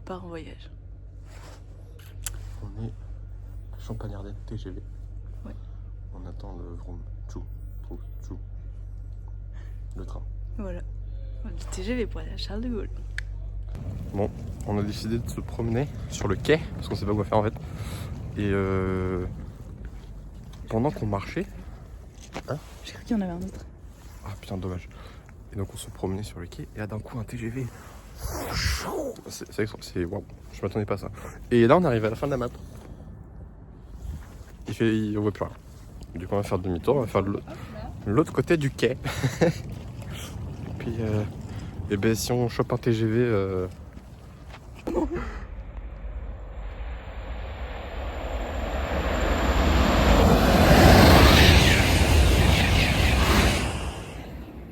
part en voyage. On est à Champagne-Ardenne TGV. Ouais. On attend le vroom, tchou, tchou, tchou. Le train. Voilà. Du TGV pour aller à Charles de Gaulle. Bon, on a décidé de se promener sur le quai, parce qu'on sait pas quoi faire en fait. Et pendant qu'on marchait... Hein? J'ai cru qu'il y en avait un autre. Ah putain, dommage. Et donc on se promenait sur le quai, et là d'un coup un TGV. C'est waouh, je m'attendais pas à ça. Et là on arrive à la fin de la map. On voit plus rien. Du coup on va faire demi-tour, on va faire de l'autre côté du quai. Et puis et ben si on chope un TGV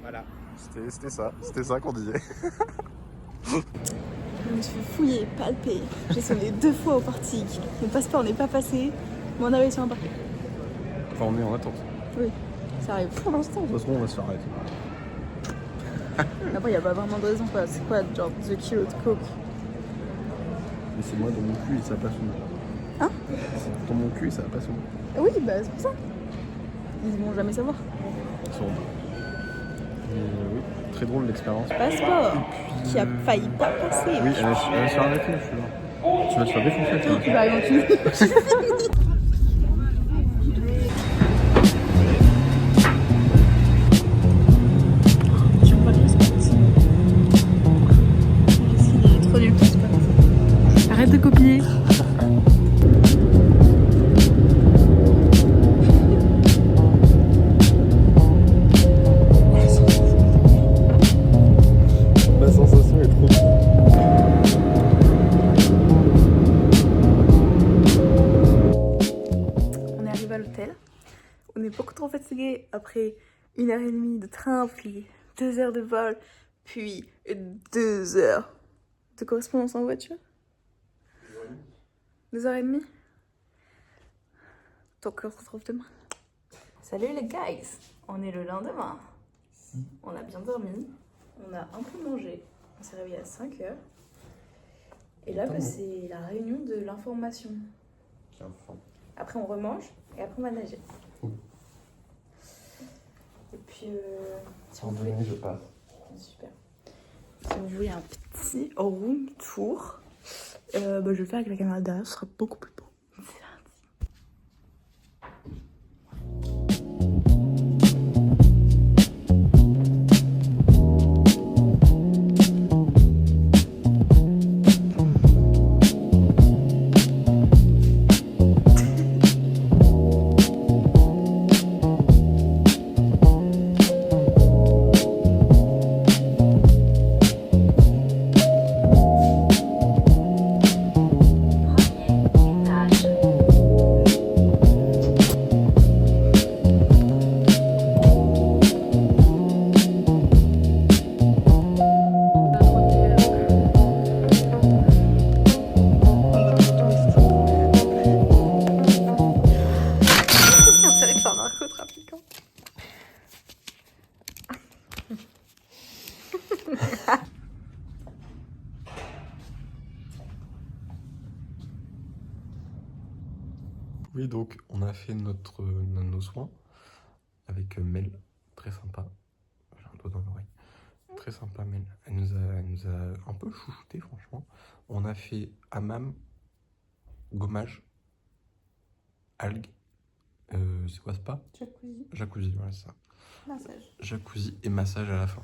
voilà, c'était ça qu'on disait. Je me suis fait fouiller, palper. J'ai sonné 2 fois au portique. Le passeport n'est pas passé, mais on a réussi à embarquer. Enfin on est en attente. Oui, ça arrive pour l'instant. De toute façon on va se faire arrêter. Après, il n'y a pas vraiment de raison, quoi. C'est quoi, genre, the kilo de coke? Mais c'est moi dans mon cul et ça passe où? Hein? Dans mon cul et ça passe où? Oui, bah c'est pour ça. Ils vont jamais savoir. Sûrement. Mais oui, très drôle l'expérience. Passeport qui a failli pas passer. Oui, elle va se faire arrêter, je suis là. Tu vas te faire défoncer, toi. Tu vas arriver en Arrête de copier. La sensation est trop bonne. On est arrivé à l'hôtel. On est beaucoup trop fatigué après 1h30 de train, puis 2 heures de vol, puis 2 heures de correspondance en voiture. 2h30. Donc on se retrouve demain. Salut les guys, on est le lendemain. On a bien dormi, on a un peu mangé, on s'est réveillé à 5h. Et là bah, c'est la réunion de l'information. Après on remange et après on va nager. Et puis si on voulait... je passe. Super. Si on voulait un petit room tour, bah, je vais le faire avec la caméra derrière, ce sera beaucoup plus beau. Oui, donc on a fait nos soins avec Mel, très sympa. J'ai un doigt dans l'oreille. Très sympa Mel. Elle nous a un peu chouchouté franchement. On a fait hammam, gommage, algues. C'est quoi spa? Jacuzzi. Jacuzzi, voilà c'est ça. Massage. Jacuzzi et massage à la fin.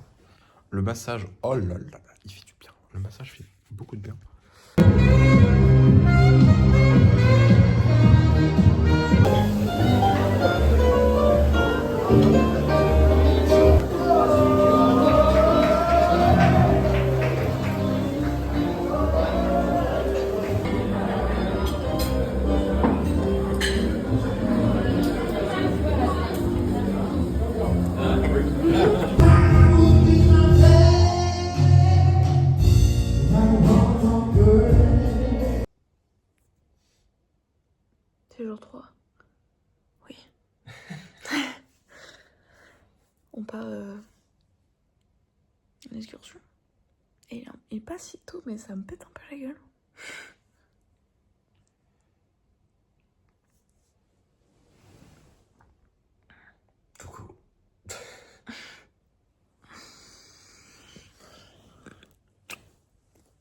Le massage, oh là là, il fait du bien. Le massage fait beaucoup de bien. C'est jour 3. Oui. On part en excursion. Et il est pas si tôt, mais ça me pète un peu la gueule. Coucou.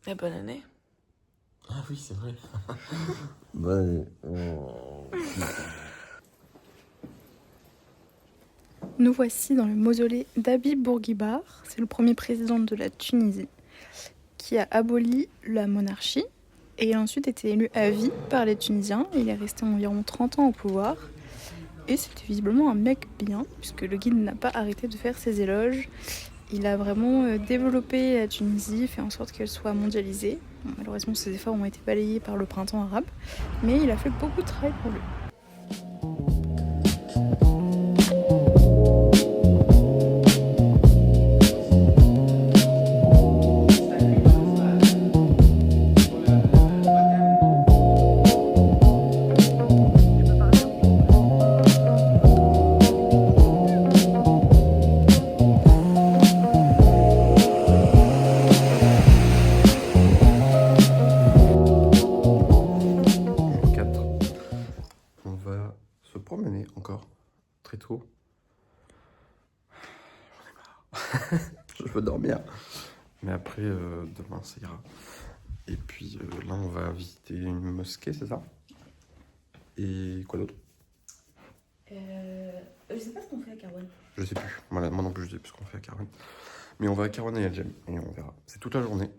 Et bonne année. Ah oui, c'est vrai. Bonne année. Nous voici dans le mausolée d'Habib Bourguiba. C'est le premier président de la Tunisie qui a aboli la monarchie et il a ensuite été élu à vie par les Tunisiens. Il est resté environ 30 ans au pouvoir et c'était visiblement un mec bien puisque le guide n'a pas arrêté de faire ses éloges. Il a vraiment développé la Tunisie, fait en sorte qu'elle soit mondialisée. Bon, malheureusement, ses efforts ont été balayés par le printemps arabe, mais il a fait beaucoup de travail pour lui. On va se promener encore très tôt. J'en ai marre. Je veux dormir. Mais après, demain, ça ira. Et puis là, on va visiter une mosquée, c'est ça? Et quoi d'autre? Je sais pas ce qu'on fait à Carouane. Je sais plus. Moi non plus, je sais plus ce qu'on fait à Carouane. Mais on va à Carouane et El Jem. Et on verra. C'est toute la journée.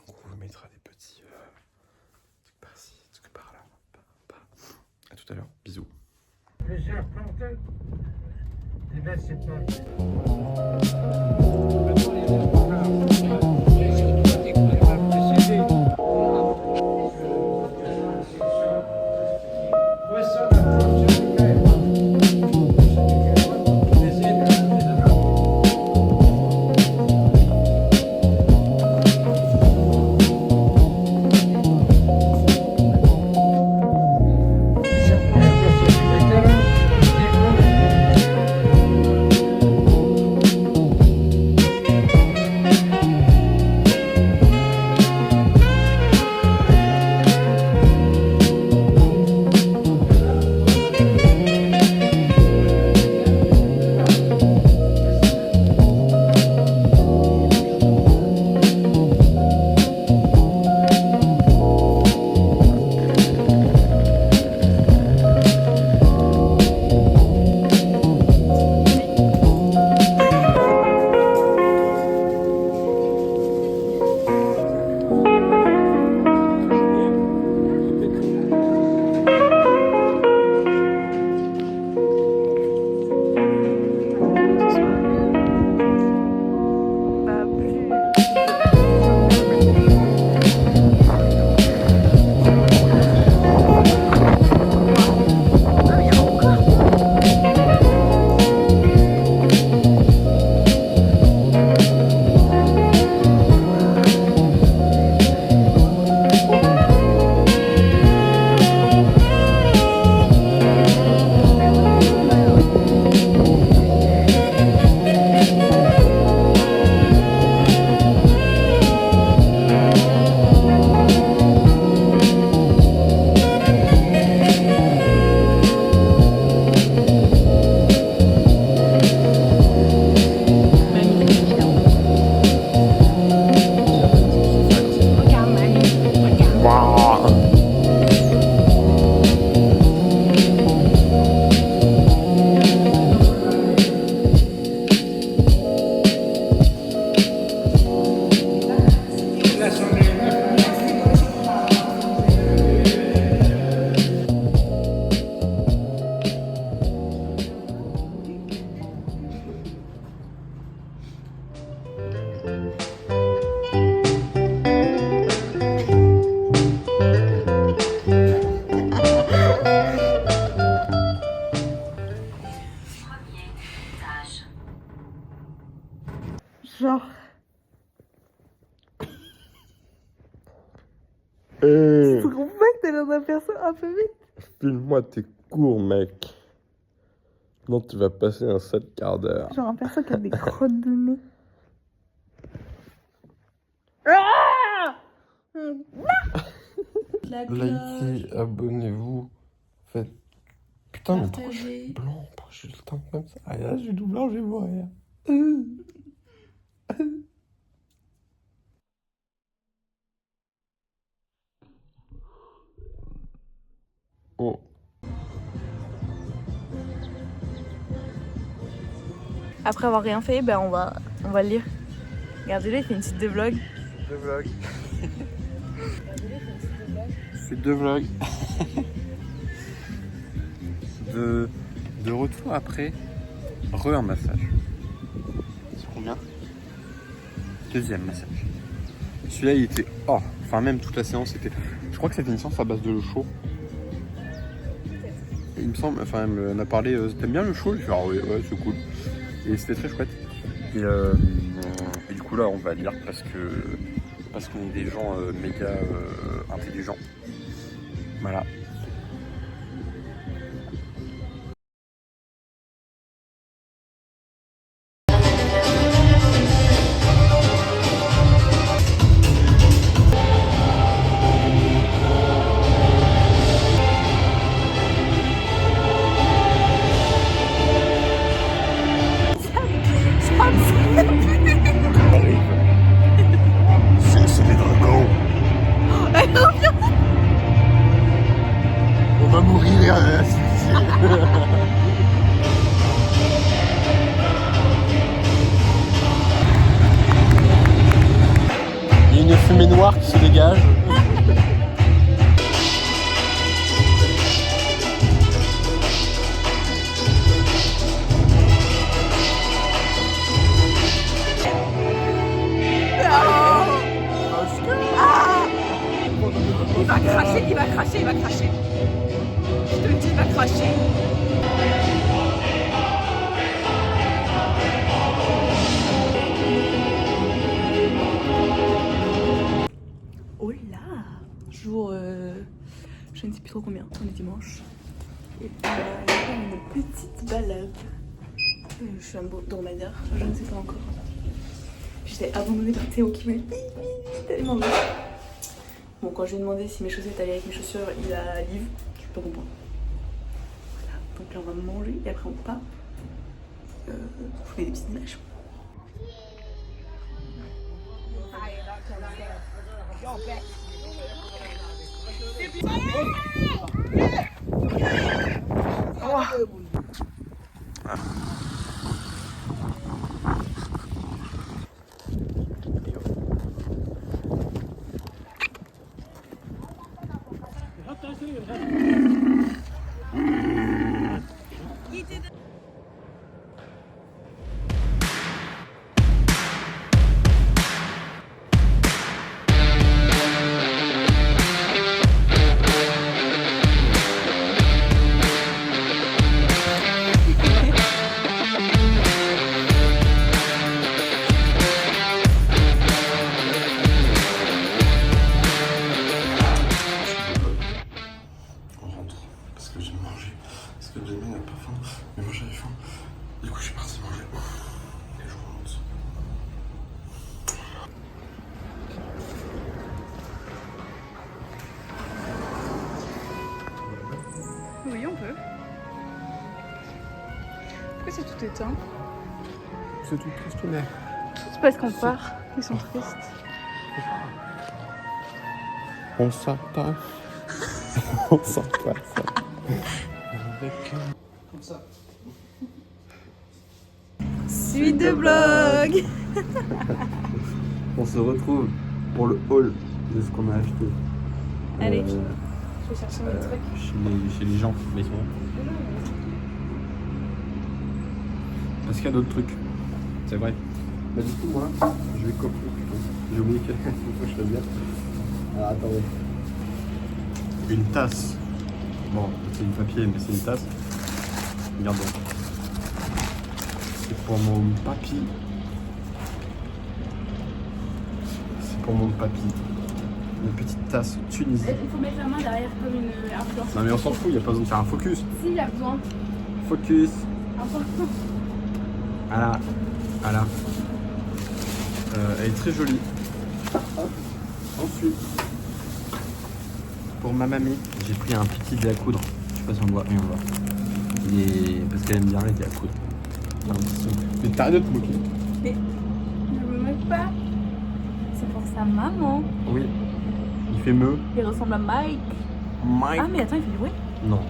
Donc on vous mettra des petits trucs par-ci, trucs par-là. À tout à l'heure. Bisous. Plusieurs plantes. Et là, c'est pas. Genre. Hey, Tu trouves pas que t'as l'air d'un perso un peu vite? file-moi tes cours, mec. Non, tu vas passer un sale quart d'heure. Genre un perso qui a des crottes de nez. Ah la cloche. likez, abonnez-vous. Faites. Putain, mais pourquoi je suis Partagez. blanc? Pourquoi je suis tout le temps comme ça? Ah là, je suis tout blanc, je vais mourir. Oh. Après avoir rien fait, ben on va le lire. Regardez-le, il fait une suite de vlog. Deux vlogs. Je fais 2 vlogs. de retour après, un massage. C'est combien? 2e massage. Celui-là, il était... Oh, enfin même toute la séance était... Je crois que c'était une séance à base de l'eau chaud. Il me semble, enfin elle m'a parlé, t'aimes bien le chaud? Je fais ah ouais, ouais c'est cool. Et c'était très chouette. Et du coup là on va lire parce qu'on est des gens méga intelligents. Voilà. C'est des dragons. On va mourir. Il y a une fumée noire qui se dégage. Il va cracher, il va cracher, il va cracher. Je te le dis, il va cracher. Oh là, jour, je ne sais plus trop combien, on est dimanche. Et on va faire une petite balade. Je suis un beau dromadaire, je ne sais pas encore. J'étais abandonnée par Théo qui m'a dit vite, allez manger. Bon, quand je lui ai demandé si mes chaussettes allaient avec mes chaussures, il a livre. Je peux pas comprendre. Voilà, donc là on va manger et après on part. Je vous fais des petites images. Oui, on peut. Pourquoi c'est tout éteint? C'est tout tristonnet. C'est parce qu'on part. Ils sont tristes. On s'en passe. On s'en passe. Comme ça. Suite de vlog. On se retrouve pour le haul de ce qu'on a acheté. Allez, je vais chercher mes trucs. Chez les gens, mais ils sont là. Parce qu'il y a d'autres trucs. C'est vrai. Bah du coup moi, je vais copier. J'ai oublié qu'il faut que je fasse bien. Alors attendez. Une tasse. Bon, c'est du papier, mais c'est une tasse. Regardons. C'est pour mon papy. C'est pour mon papy. Une petite tasse Tunisie. Il faut mettre la main derrière comme une influence. Non mais on s'en fout, il n'y a pas besoin de faire un focus. Si, il y a besoin. Focus. Important. Voilà. Voilà. Elle est très jolie. Ensuite, Pour ma mamie, j'ai pris un petit dé à coudre. Je sais pas si on le voit. Oui, on le voit. Parce qu'elle aime bien les dés à coudre. Mais t'arrêtes de te moquer. Mais je me moque pas. C'est pour sa maman. Oui. Il fait me. Il ressemble à Mike. Mike. Ah mais attends, il fait du bruit. Non.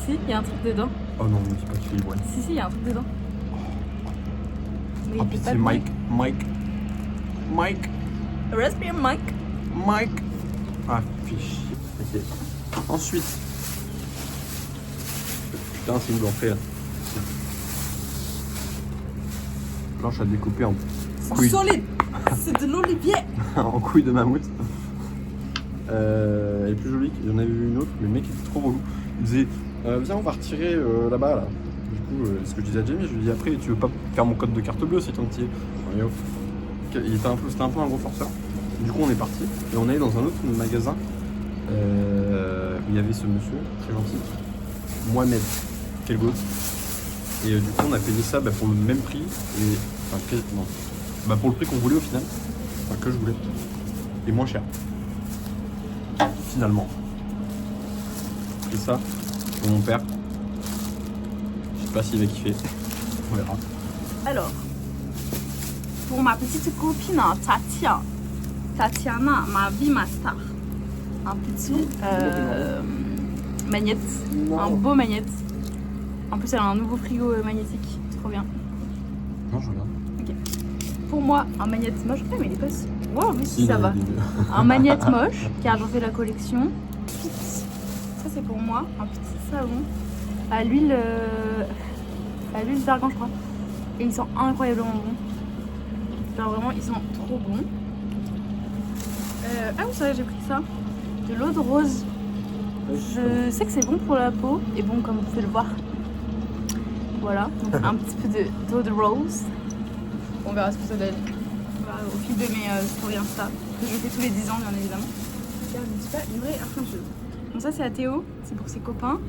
Si, il y a un truc dedans. Oh non, mais dis pas qu'il fait du bruit. Si, il y a un truc dedans. Mais Ah, il puis fait pas c'est de bruit. Mike. Respire Mike. Mike. Ah, fiche. Ok. Ensuite. Putain, c'est une blanchée là. Blanche à découper en couilles. Solide. C'est de l'olivier. En couilles de mammouth. Elle est plus jolie. J'en avais vu une autre, mais le mec était trop relou. Il disait viens, on va retirer là-bas là. Du coup, ce que je disais à Jamie, je lui dis après, tu veux pas faire mon code de carte bleue si t'es entier. C'était un peu un gros forceur. Du coup, on est parti et on est allé dans un autre magasin où il y avait ce monsieur très gentil, Mohamed Kelgout. Et du coup, on a payé ça pour le même prix. Pour le prix qu'on voulait au final. Enfin, que je voulais. Et moins cher. Finalement. Et ça, pour mon père. Je sais pas s'il va kiffer. On verra. Alors, pour ma petite copine Tatiana, ma vie, ma star. Un petit magnète, un beau magnète. En plus, elle a un nouveau frigo magnétique, trop bien. Non, je regarde. Ok. Pour moi, un magnète moche. Ah, mais il est pas. Wow, mais si, Il ça est- va. il est- Un magnète moche, car j'en fais la collection. Ça, c'est pour moi, un petit savon à l'huile d'argan, je crois. Et ils sont incroyablement bons. Genre vraiment, ils sont trop bons. Ah oui, c'est vrai, j'ai pris ça. De l'eau de rose. Je sais que c'est bon pour la peau. Et bon, comme vous pouvez le voir. Voilà, donc un petit peu d'eau de rose. On verra ce que ça donne. Voilà, au fil de mes stories Insta. Que je fais tous les 10 ans, bien évidemment. Car je ne suis pas une vraie influenceuse. Donc ça, c'est à Théo. C'est pour ses copains.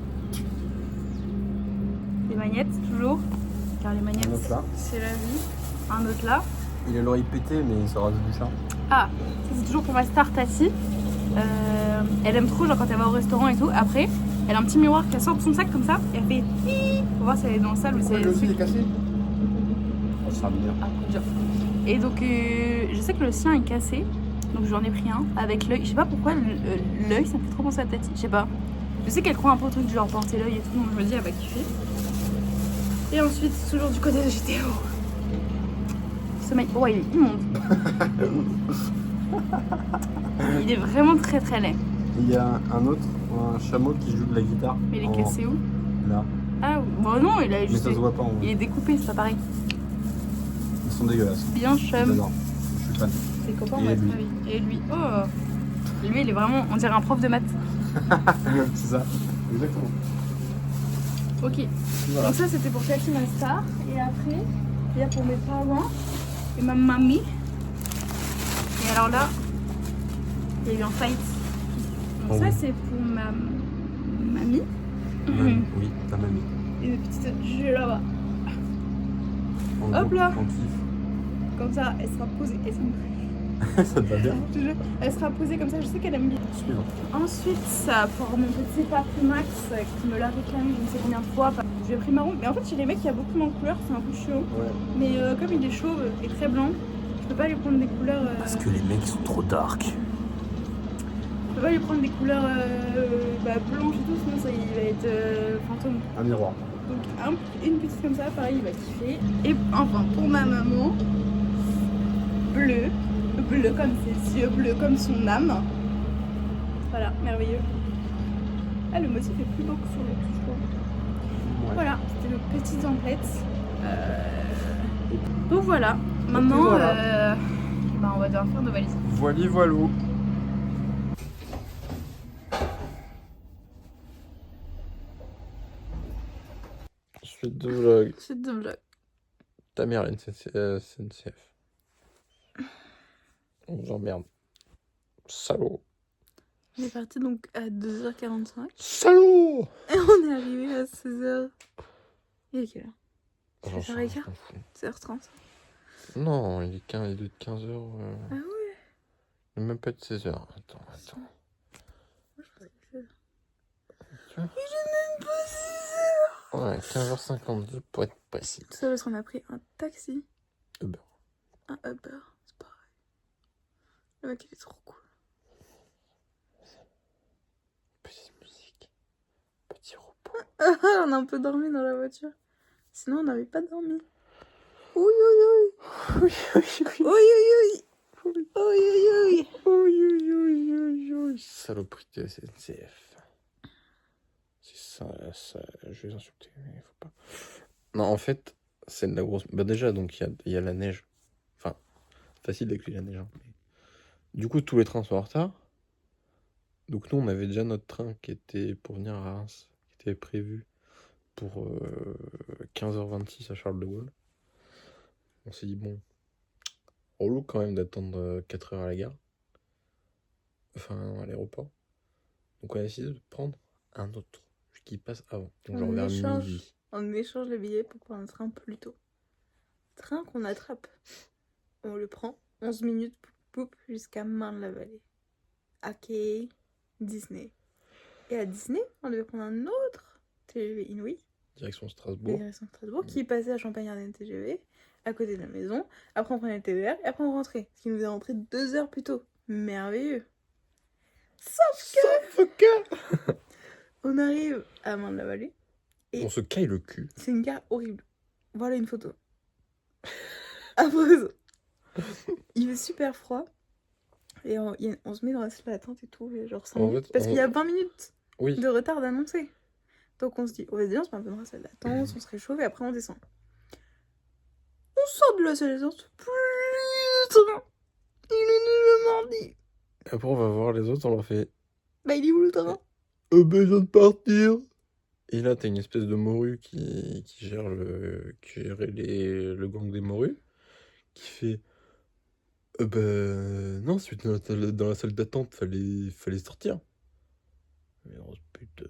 Les magnettes, toujours. Car les magnettes, Un autre là. c'est la vie. Un autre là. Il a l'oreille pétée, mais ça reste du charme. Ah, ça c'est toujours pour ma star Tati. Elle aime trop, genre quand elle va au restaurant et tout. Après, elle a un petit miroir qu'elle sort de son sac comme ça. Et elle fait hi pour voir si elle est dans le sale ou si elle est. cassé. Oh, ça sera bien. Ah, coup dur. Et donc, je sais que le sien est cassé. Donc j'en ai pris un avec l'œil. Je sais pas pourquoi l'œil, ça me fait trop penser à Tati. Je sais pas. Je sais qu'elle croit un peu au truc du genre porter l'œil et tout. Donc je me dis, elle va kiffer. Et ensuite, toujours du côté de GTO. Ce mec, oh, il est immonde. Il est vraiment très très laid. Il y a un autre, un chameau qui joue de la guitare. Mais il est cassé où? Là. Ah bon non, il a Mais juste. ça se voit pas en Il vrai. est découpé, c'est pas pareil. Ils sont dégueulasses. Bien chum. J'adore. Je suis fan. Ses copains Et vont être lui. ravis. Et lui, oh. Lui, il est vraiment, on dirait un prof de maths. C'est ça. Exactement. Ok. Voilà. Donc ça, c'était pour Tati ma star. Et après, il y a pour mes parents et ma mamie. Et alors là, il y a eu un fight. Donc Oh ça, oui. c'est pour ma mamie. Oui, ta mamie. Et une petite jeu là-bas. En Hop là. En kiff. Comme ça, elle sera posée. Ça te va bien. Je te jure, elle sera posée comme ça, je sais qu'elle aime bien. Suivant. Ensuite, ça pour mon petit papy Max qui me l'a réclamé je ne sais combien de fois. J'ai pris marron, mais en fait chez les mecs il y a beaucoup moins de couleurs, c'est un peu chiant. Ouais. Mais comme il est chauve et très blanc, je peux pas lui prendre des couleurs. que les mecs sont trop dark. Je peux pas lui prendre des couleurs blanches et tout, sinon ça il va être fantôme. Un miroir. Donc une petite comme ça, pareil, il va kiffer. Et enfin pour ma maman, bleu comme ses yeux, bleu comme son âme. Voilà, merveilleux. Ah, le motif est plus beau que sur le tout, je trouve. Ouais. Voilà, c'était le petit template. Donc voilà, maintenant voilà. on va devoir faire nos valises. Voilou. Suite de vlog. Suite de vlog. Ta mère, la SNCF. On vous emmerde. Salaud. On est parti donc à 2h45 Salaud. et on est arrivé à 16h. Il est quelle heure? J'en sais 16h15? rien, je m'en fous. 16h30. Non, il est 15h. Ah ouais? Il n'est même pas de 16h. Attends. Je peu. Il est même pas 6 heures. Ouais, 15h52 pour être précis. Tout ça parce qu'on a pris un taxi. Uber. Un Uber, c'est pareil. Le mec il est trop cool. Petite musique. Petit repos. On a un peu dormi dans la voiture. Sinon on n'avait pas dormi. Oui, oui, oui. Oui, oui, oui. Oui, oui, oui. Oui, oui, oui. Oui, oui, oui, oui, oui. Saloperie de SNCF. C'est ça, je vais les insulter, mais il faut pas. Non, en fait, c'est de la grosse. Bah, déjà, donc, il y a la neige. Enfin, facile d'accueillir la neige. Hein, mais... Du coup, tous les trains sont en retard. Donc, nous, on avait déjà notre train qui était pour venir à Reims, qui était prévu pour 15h26 à Charles de Gaulle. On s'est dit, bon, relou quand même d'attendre 4 heures à la gare. Enfin, à l'aéroport. Donc, on a décidé de prendre un autre qui passe avant. Donc, genre vers midi. On échange le billet pour prendre un train plus tôt. Train qu'on attrape. On le prend 11 minutes poup, jusqu'à Marne-la-Vallée. Ok, Disney. Et à Disney, on devait prendre un autre TGV Inouï. Direction Strasbourg. Direction Strasbourg, qui passait à Champagne-Ardenne TGV, à côté de la maison. Après, on prenait le TER et après, on rentrait. Ce qui nous faisait rentrer 2 heures plus tôt. Merveilleux. Sauf que on arrive à Marne-la-Vallée. Et on se caille le cul. c'est une gare horrible. Voilà une photo. Après ça. Il fait super froid. Et on se met dans la salle d'attente et tout. Et genre 5 En minutes. fait, Parce qu'il y a 20 minutes Oui. de retard d'annoncer. Donc on se dit, on va se dire, on se met un peu dans la salle d'attente, on se réchauffe et après on descend. On sort de la salle d'attente. Plus de train. Il est nul le mardi. Après, on va voir les autres, on leur fait Bah il est où le train? besoin de partir. Et là, t'as une espèce de morue qui gère le gang des morues, qui fait non, si tu étais dans la salle d'attente, fallait sortir. Mais on se pute.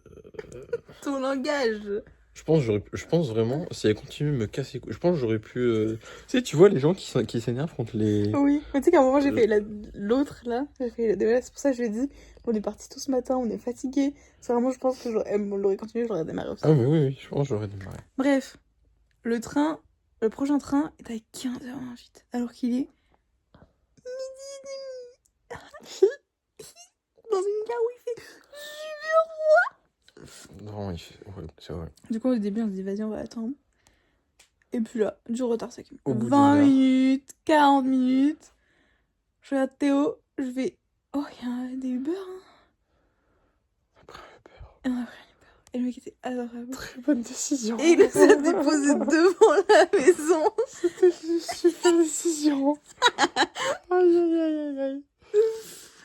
Ton langage. Je pense vraiment, si elle continue de me casser les couilles, je pense que j'aurais pu. Tu sais, tu vois les gens qui s'énervent contre les. Oui, mais tu sais qu'à un moment j'ai fait l'autre là, j'ai fait c'est pour ça que je lui ai dit, on est parti tout ce matin, on est fatigué. C'est vraiment, je pense que on l'aurait continué, j'aurais démarré aussi. Ah, mais oui, je pense que j'aurais démarré. Bref, le prochain train est à 15h28, alors qu'il est midi et demi. Dans une gare où il fait super froid. Non, ouais, c'est vrai. Du coup, au début, on se dit, vas-y, on va attendre. Et puis là, du retard, ça Au bout 20 d'une heure. minutes, 40 minutes. Je regarde Théo, je vais. Oh, il y a des Uber. Hein. Après, peur. Et on a pris un Uber. Et le mec était adorable. Très bonne décision. Et il nous a déposé devant la maison. C'était une super décision. Aïe, aïe, aïe, aïe.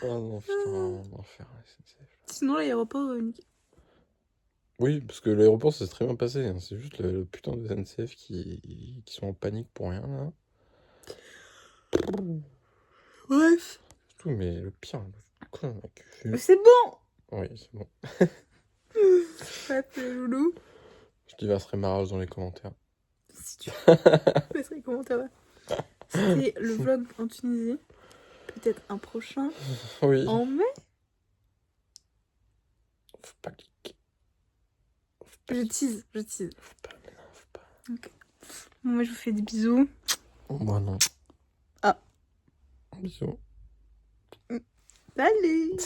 Oh non, putain, l'enfer, la SNCF. Sinon, l'aéroport, nickel. Oui, parce que l'aéroport, ça s'est très bien passé. Hein. C'est juste le putain de SNCF qui sont en panique pour rien, là. Bref. C'est tout, mais le pire, quoi, mec. Mais c'est bon. Oui, c'est bon. Bref, le loulou. Je diverserai ma rage dans les commentaires. Si tu veux. Laisse les commentaires là. C'était le vlog en Tunisie. Peut-être un prochain Oui. en mai. Faut pas cliquer. Je tease. Faut pas, mais non, faut pas. Ok. Bon, moi, je vous fais des bisous. Moi, non. Ah. Bisous. Salut.